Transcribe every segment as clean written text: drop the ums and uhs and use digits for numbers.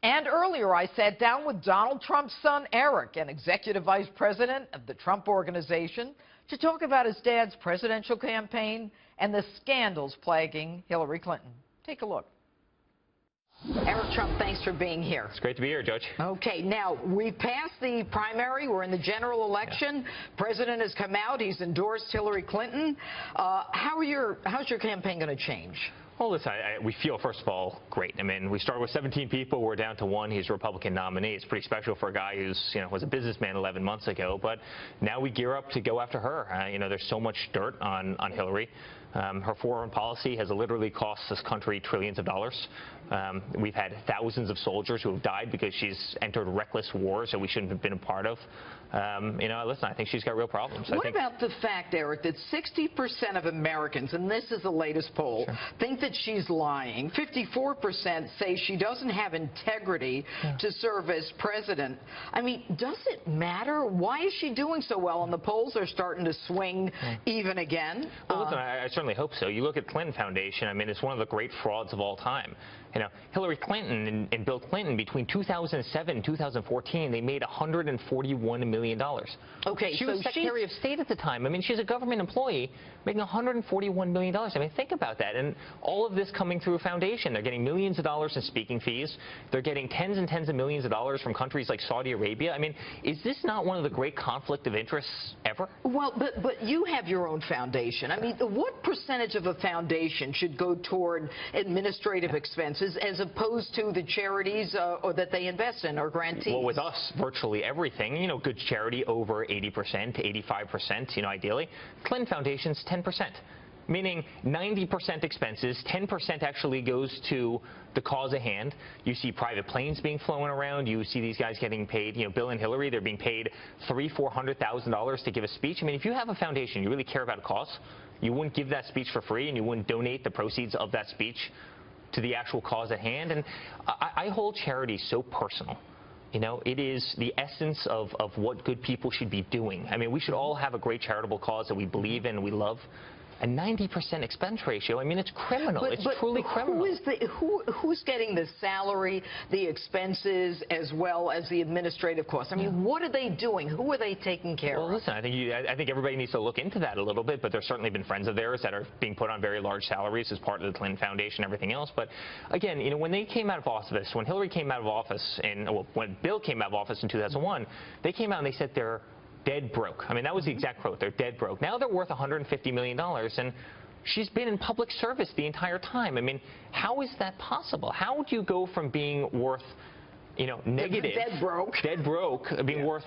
And earlier, I sat down with Donald Trump's son, Eric, an executive vice president of the Trump Organization, to talk about his dad's presidential campaign and the scandals plaguing Hillary Clinton. Take a look. Eric Trump, thanks for being here. It's great to be here, Judge. Okay, now, we passed the primary. We're in the general election. Yeah. President has come out. He's endorsed Hillary Clinton. How's your campaign going to change? Well, listen, we feel, first of all, great. I mean, we started with 17 people. We're down to 1. He's a Republican nominee. It's pretty special for a guy who's, was a businessman 11 months ago. But now we gear up to go after her. There's so much dirt on Hillary. Her foreign policy has literally cost this country trillions of dollars. We've had thousands of soldiers who have died because she's entered reckless wars that we shouldn't have been a part of. Listen, I think she's got real problems. What about the fact, Eric, that 60% of Americans, and this is the latest poll, sure, think that she's lying? 54% say she doesn't have integrity to serve as president. I mean, does it matter? Why is she doing so well? And the polls are starting to swing even again. Well, listen, I certainly hope so. You look at Clinton Foundation, I mean, it's one of the great frauds of all time. Hillary Clinton and Bill Clinton, between 2007 and 2014, they made $141 million. Okay, she was Secretary of State at the time. I mean, she's a government employee making $141 million. I mean, think about that. And all of this coming through a foundation. They're getting millions of dollars in speaking fees. They're getting tens and tens of millions of dollars from countries like Saudi Arabia. I mean, is this not one of the great conflict of interests ever? Well, but you have your own foundation. I mean, what percentage of a foundation should go toward administrative expenses as opposed to the charities or that they invest in or grantees? Well, with us, virtually everything. Good charity over 80% to 85%, ideally. Clinton Foundation's 10%. Meaning 90% expenses, 10% actually goes to the cause at hand. You see private planes being flown around. You see these guys getting paid, Bill and Hillary, they're being paid $300,000–$400,000 to give a speech. I mean, if you have a foundation, you really care about a cause, you wouldn't give that speech for free and you wouldn't donate the proceeds of that speech to the actual cause at hand. And I hold charity so personal. It is the essence of what good people should be doing. I mean, we should all have a great charitable cause that we believe in and we love. A 90% expense ratio, I mean, it's criminal. It's truly criminal. Who's getting the salary, the expenses, as well as the administrative costs? I mean, what are they doing? Who are they taking care of? Well, listen, I think everybody needs to look into that a little bit, but there's certainly been friends of theirs that are being put on very large salaries as part of the Clinton Foundation and everything else. But again, when they came out of office, when Hillary came out of office, when Bill came out of office in 2001, they came out and they said they're dead broke. I mean, that was the exact quote. They're dead broke. Now they're worth $150 million, and she's been in public service the entire time. I mean, how is that possible? How would you go from being worth, negative, dead broke, being worth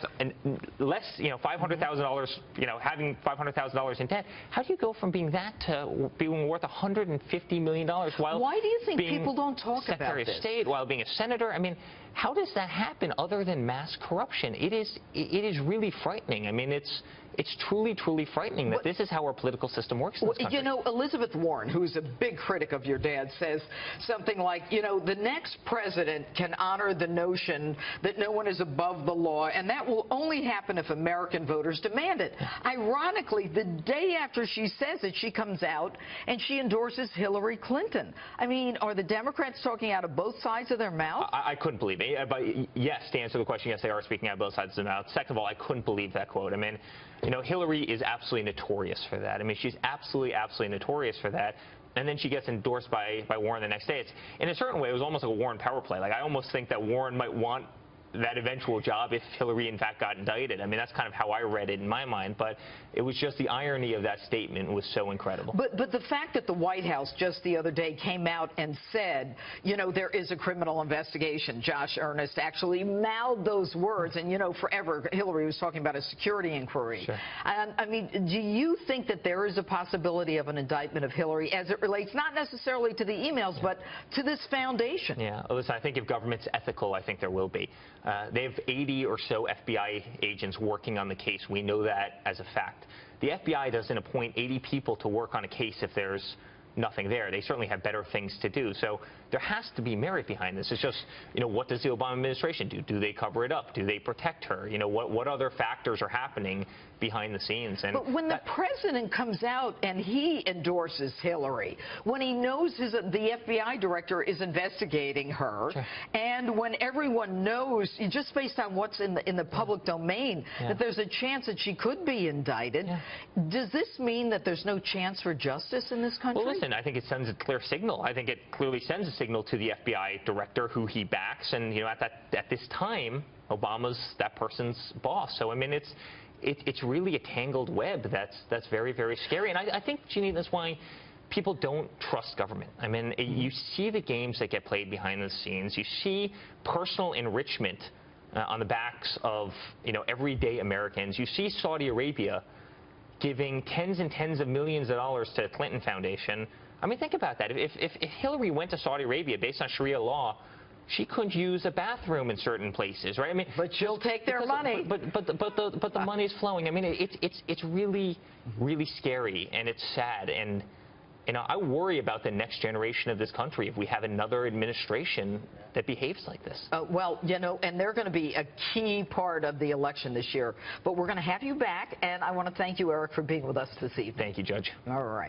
less, $500,000, having $500,000 in debt? How do you go from being that to being worth $150 million while Why do you think people don't talk about Secretary of State, while being a senator? I mean, how does that happen other than mass corruption? It is really frightening. I mean, it's truly, truly frightening that this is how our political system works in this country. Elizabeth Warren, who's a big critic of your dad, says something like, the next president can honor the notion that no one is above the law, and that will only happen if American voters demand it. Ironically, the day after she says it, she comes out and she endorses Hillary Clinton. I mean, are the Democrats talking out of both sides of their mouth? I couldn't believe it. But yes, to answer the question, yes, they are speaking out of both sides of their mouth. Second of all, I couldn't believe that quote. I mean, Hillary is absolutely notorious for that. I mean, she's absolutely, absolutely notorious for that. And then she gets endorsed by Warren the next day. In a certain way, it was almost like a Warren power play. Like, I almost think that Warren might want that eventual job if Hillary, in fact, got indicted. I mean, that's kind of how I read it in my mind. But it was just the irony of that statement was so incredible. But the fact that the White House just the other day came out and said, there is a criminal investigation. Josh Earnest actually mouthed those words. And, forever, Hillary was talking about a security inquiry. Sure. And, I mean, do you think that there is a possibility of an indictment of Hillary as it relates not necessarily to the emails, but to this foundation? Yeah. Listen, I think if government's ethical, I think there will be. They have 80 or so FBI agents working on the case. We know that as a fact. The FBI doesn't appoint 80 people to work on a case if there's nothing there. They certainly have better things to do. So there has to be merit behind this. It's just, what does the Obama administration do? Do they cover it up? Do they protect her? What other factors are happening behind the scenes? And but when the president comes out and he endorses Hillary, when he knows the FBI director is investigating her, sure. and when everyone knows, just based on what's in the public domain, that there's a chance that she could be indicted, does this mean that there's no chance for justice in this country? Well, listen, I think it sends a clear signal. I think it clearly sends a signal to the FBI director who he backs, and at this time, Obama's that person's boss. So I mean, it's really a tangled web that's very, very scary. And I think, Jeanine, that's why people don't trust government. I mean, you see the games that get played behind the scenes. You see personal enrichment on the backs of everyday Americans. You see Saudi Arabia giving tens and tens of millions of dollars to the Clinton Foundation. I mean, think about that. If Hillary went to Saudi Arabia based on Sharia law, she couldn't use a bathroom in certain places, right? I mean, but she'll take their money. But the money's flowing. I mean, it's really, really scary, and it's sad. And I worry about the next generation of this country if we have another administration that behaves like this. Well, and they're going to be a key part of the election this year. But we're going to have you back, and I want to thank you, Eric, for being with us this evening. Thank you, Judge. All right.